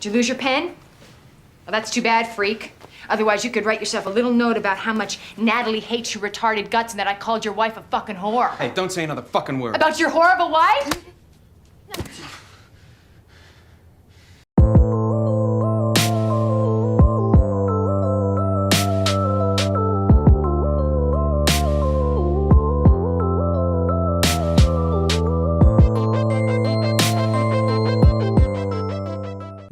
Did you lose your pen? Well, that's too bad, freak. Otherwise, you could write yourself a little note about how much Natalie hates your retarded guts and that I called your wife a fucking whore. Hey, don't say another fucking word. About your whore of a wife?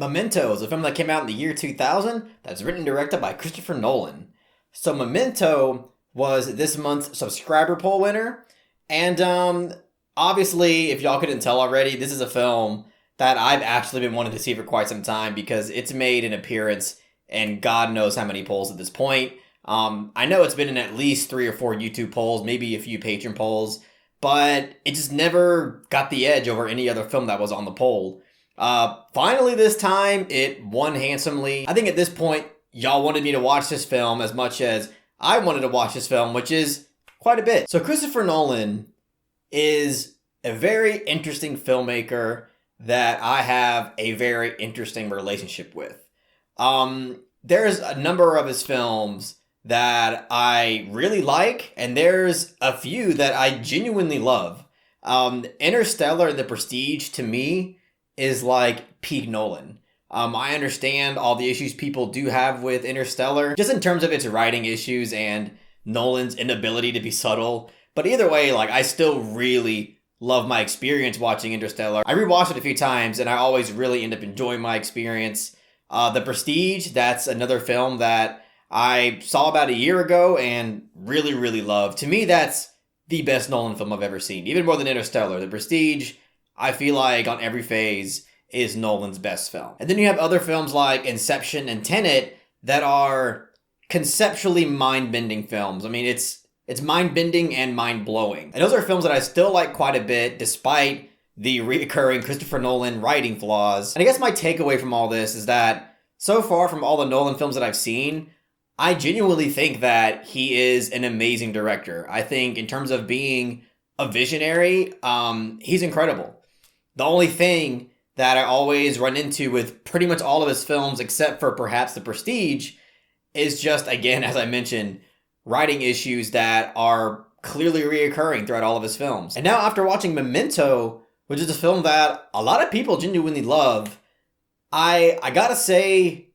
Memento is a film that came out in the year 2000 that's written and directed by Christopher Nolan. So Memento was this month's subscriber poll winner. And obviously, if y'all couldn't tell already, this is a film that I've actually been wanting to see for quite some time because it's made an appearance in God knows how many polls at this point. I know it's been in at least 3 or 4 YouTube polls, maybe a few Patreon polls, but it just never got the edge over any other film that was on the poll. Finally this time, it won handsomely. I think at this point, y'all wanted me to watch this film as much as I wanted to watch this film, which is quite a bit. So Christopher Nolan is a very interesting filmmaker that I have a very interesting relationship with. There's a number of his films that I really like, and there's a few that I genuinely love. Interstellar and The Prestige, to me, is like peak Nolan. I understand all the issues people do have with Interstellar, just in terms of its writing issues and Nolan's inability to be subtle. But either way, like, I still really love my experience watching Interstellar. I rewatched it a few times and I always really end up enjoying my experience. The Prestige, that's another film that I saw about a year ago and really, really loved. To me, that's the best Nolan film I've ever seen, even more than Interstellar. The Prestige, I feel like on every phase is Nolan's best film. And then you have other films like Inception and Tenet that are conceptually mind-bending films. I mean, it's mind-bending and mind-blowing. And those are films that I still like quite a bit, despite the reoccurring Christopher Nolan writing flaws. And I guess my takeaway from all this is that so far from all the Nolan films that I've seen, I genuinely think that he is an amazing director. I think in terms of being a visionary, he's incredible. The only thing that I always run into with pretty much all of his films, except for perhaps The Prestige, is just, again, as I mentioned, writing issues that are clearly reoccurring throughout all of his films. And now after watching Memento, which is a film that a lot of people genuinely love, I gotta say,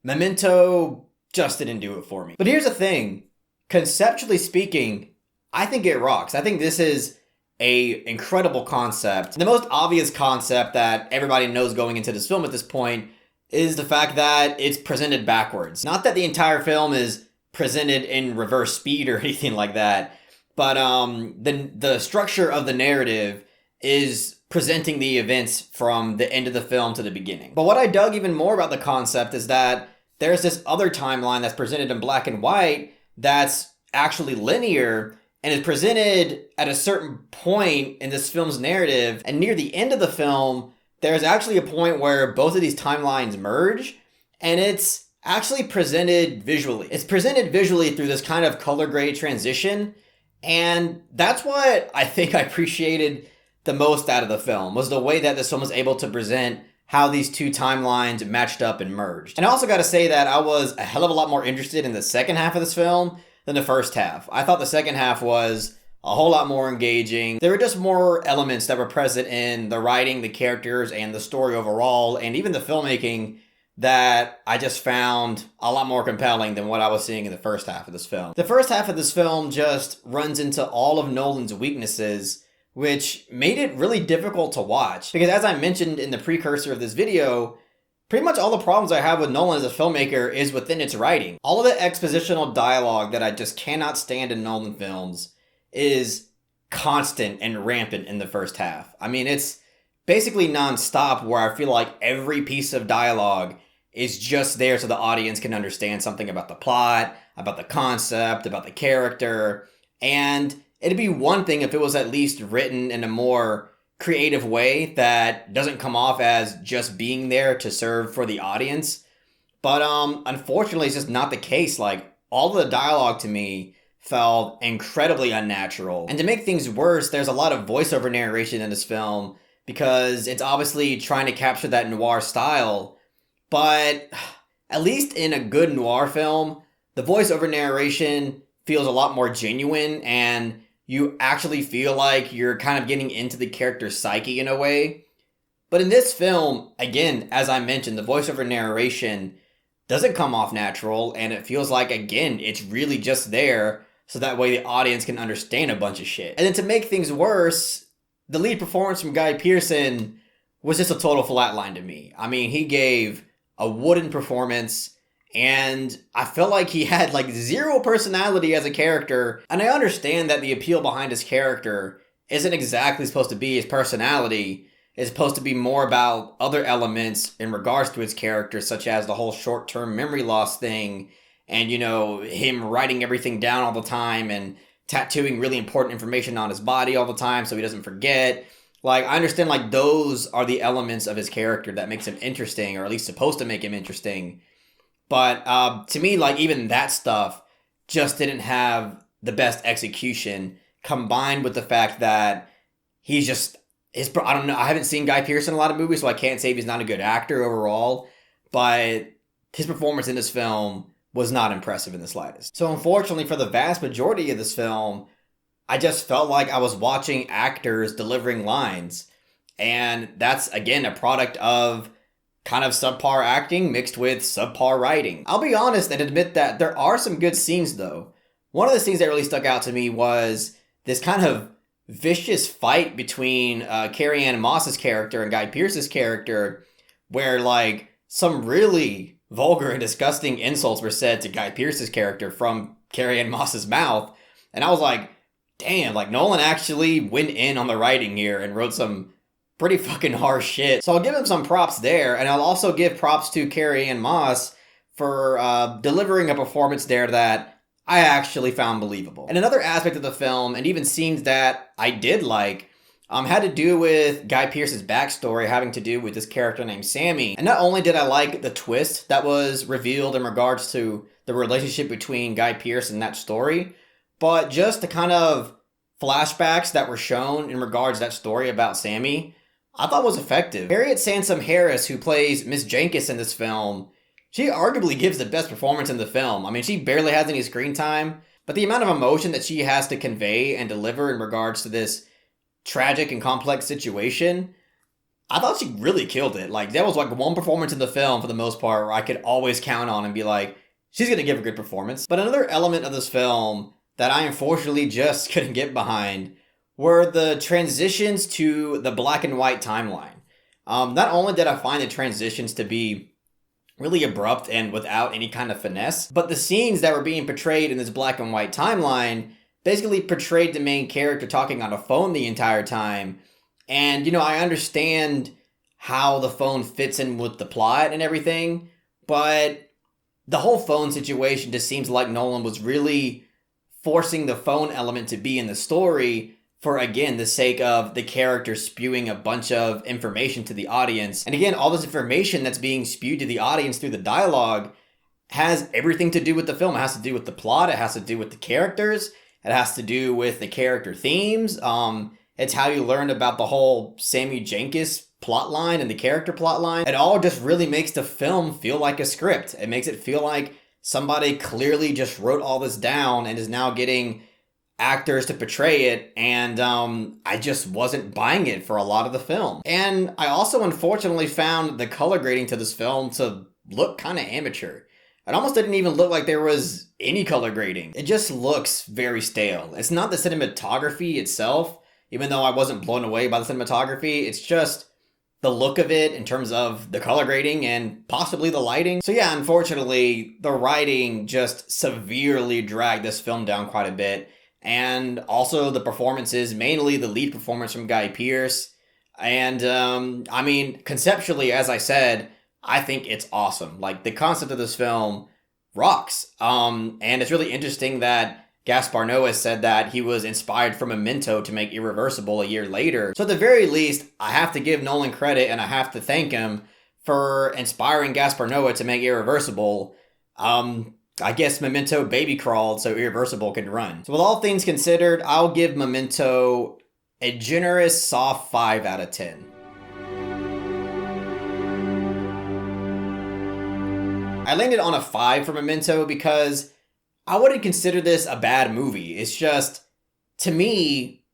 Memento just didn't do it for me. But here's the thing, conceptually speaking, I think it rocks. I think this is a incredible concept. The most obvious concept that everybody knows going into this film at this point is the fact that it's presented backwards. Not that the entire film is presented in reverse speed or anything like that, but the structure of the narrative is presenting the events from the end of the film to the beginning. But what I dug even more about the concept is that there's this other timeline that's presented in black and white that's actually linear and is presented at a certain point in this film's narrative. And near the end of the film, there's actually a point where both of these timelines merge, and it's actually presented visually. It's presented visually through this kind of color grade transition, and that's what I think I appreciated the most out of the film, was the way that this film was able to present how these two timelines matched up and merged. And I also gotta say that I was a hell of a lot more interested in the second half of this film than the first half. I thought the second half was a whole lot more engaging. There were just more elements that were present in the writing, the characters, and the story overall, and even the filmmaking that I just found a lot more compelling than what I was seeing in the first half of this film. The first half of this film just runs into all of Nolan's weaknesses, which made it really difficult to watch. Because as I mentioned in the precursor of this video, pretty much all the problems I have with Nolan as a filmmaker is within its writing. All of the expositional dialogue that I just cannot stand in Nolan films is constant and rampant in the first half. I mean, it's basically nonstop, where I feel like every piece of dialogue is just there so the audience can understand something about the plot, about the concept, about the character. And it'd be one thing if it was at least written in a more creative way that doesn't come off as just being there to serve for the audience. But unfortunately, it's just not the case. Like, all of the dialogue to me felt incredibly unnatural. And to make things worse, there's a lot of voiceover narration in this film because it's obviously trying to capture that noir style. but at least in a good noir film, the voiceover narration feels a lot more genuine, and you actually feel like you're kind of getting into the character's psyche in a way. But in this film, again, as I mentioned, the voiceover narration doesn't come off natural, and it feels like, again, it's really just there so that way the audience can understand a bunch of shit. And then to make things worse, the lead performance from Guy Pearson was just a total flatline to me. I mean, he gave a wooden performance, and I felt like he had like zero personality as a character. And I understand that the appeal behind his character isn't exactly supposed to be his personality. It's supposed to be more about other elements in regards to his character, such as the whole short-term memory loss thing, and, you know, him writing everything down all the time and tattooing really important information on his body all the time so he doesn't forget. Like, I understand, like, those are the elements of his character that makes him interesting, or at least supposed to make him interesting. But to me, like, even that stuff just didn't have the best execution, combined with the fact that he's just... I don't know, I haven't seen Guy Pearson in a lot of movies, so I can't say if he's not a good actor overall, but his performance in this film was not impressive in the slightest. So unfortunately for the vast majority of this film, I just felt like I was watching actors delivering lines. And that's, again, a product of kind of subpar acting mixed with subpar writing. I'll be honest and admit that there are some good scenes, though. One of the scenes that really stuck out to me was this kind of vicious fight between Carrie-Anne Moss's character and Guy Pearce's character, where, like, some really vulgar and disgusting insults were said to Guy Pearce's character from Carrie-Anne Moss's mouth. And I was like, damn, like, Nolan actually went in on the writing here and wrote some pretty fucking harsh shit. So I'll give him some props there, and I'll also give props to Carrie-Anne Moss for delivering a performance there that I actually found believable. And another aspect of the film, and even scenes that I did like, had to do with Guy Pearce's backstory, having to do with this character named Sammy. And not only did I like the twist that was revealed in regards to the relationship between Guy Pearce and that story, but just the kind of flashbacks that were shown in regards to that story about Sammy, I thought was effective. Harriet Sansom Harris, who plays Miss Jenkins in this film, she arguably gives the best performance in the film. I mean, she barely has any screen time, but the amount of emotion that she has to convey and deliver in regards to this tragic and complex situation, I thought she really killed it. Like, that was like one performance in the film, for the most part, where I could always count on and be like, she's gonna give a good performance. But another element of this film that I unfortunately just couldn't get behind were the transitions to the black and white timeline. Not only did I find the transitions to be really abrupt and without any kind of finesse, but the scenes that were being portrayed in this black and white timeline basically portrayed the main character talking on a phone the entire time. And, you know, I understand how the phone fits in with the plot and everything, but the whole phone situation just seems like Nolan was really forcing the phone element to be in the story for, again, the sake of the character spewing a bunch of information to the audience. And again, all this information that's being spewed to the audience through the dialogue has everything to do with the film. It has to do with the plot. It has to do with the characters. It has to do with the character themes. It's how you learned about the whole Sammy Jenkins plotline and the character plotline. It all just really makes the film feel like a script. It makes it feel like somebody clearly just wrote all this down and is now getting actors to portray it, and I just wasn't buying it for a lot of the film. And I also unfortunately found the color grading to this film to look kind of amateur. It almost didn't even look like there was any color grading. It just looks very stale. It's not the cinematography itself, even though I wasn't blown away by the cinematography. It's just the look of it in terms of the color grading and possibly the lighting. So yeah, unfortunately, the writing just severely dragged this film down quite a bit. And also the performances, mainly the lead performance from Guy Pearce. And, I mean, conceptually, as I said, I think it's awesome. Like, the concept of this film rocks. And it's really interesting that Gaspar Noé said that he was inspired from Memento to make Irreversible a year later. So at the very least, I have to give Nolan credit, and I have to thank him for inspiring Gaspar Noé to make Irreversible. I guess Memento baby crawled so Irreversible can run. So with all things considered, I'll give Memento a generous soft 5 out of 10. I landed on a 5 for Memento because I wouldn't consider this a bad movie. It's just, to me,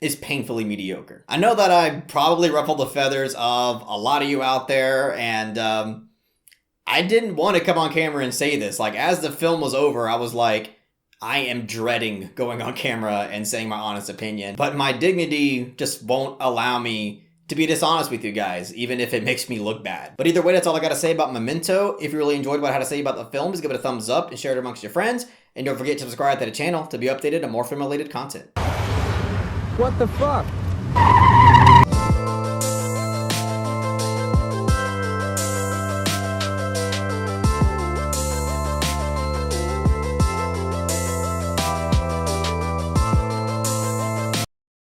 it's painfully mediocre. I know that I probably ruffled the feathers of a lot of you out there, and I didn't want to come on camera and say this. Like, as the film was over, I was like, I am dreading going on camera and saying my honest opinion. But my dignity just won't allow me to be dishonest with you guys, even if it makes me look bad. But either way, that's all I gotta say about Memento. If you really enjoyed what I had to say about the film, just give it a thumbs up and share it amongst your friends. And don't forget to subscribe to the channel to be updated on more film-related content. What the fuck?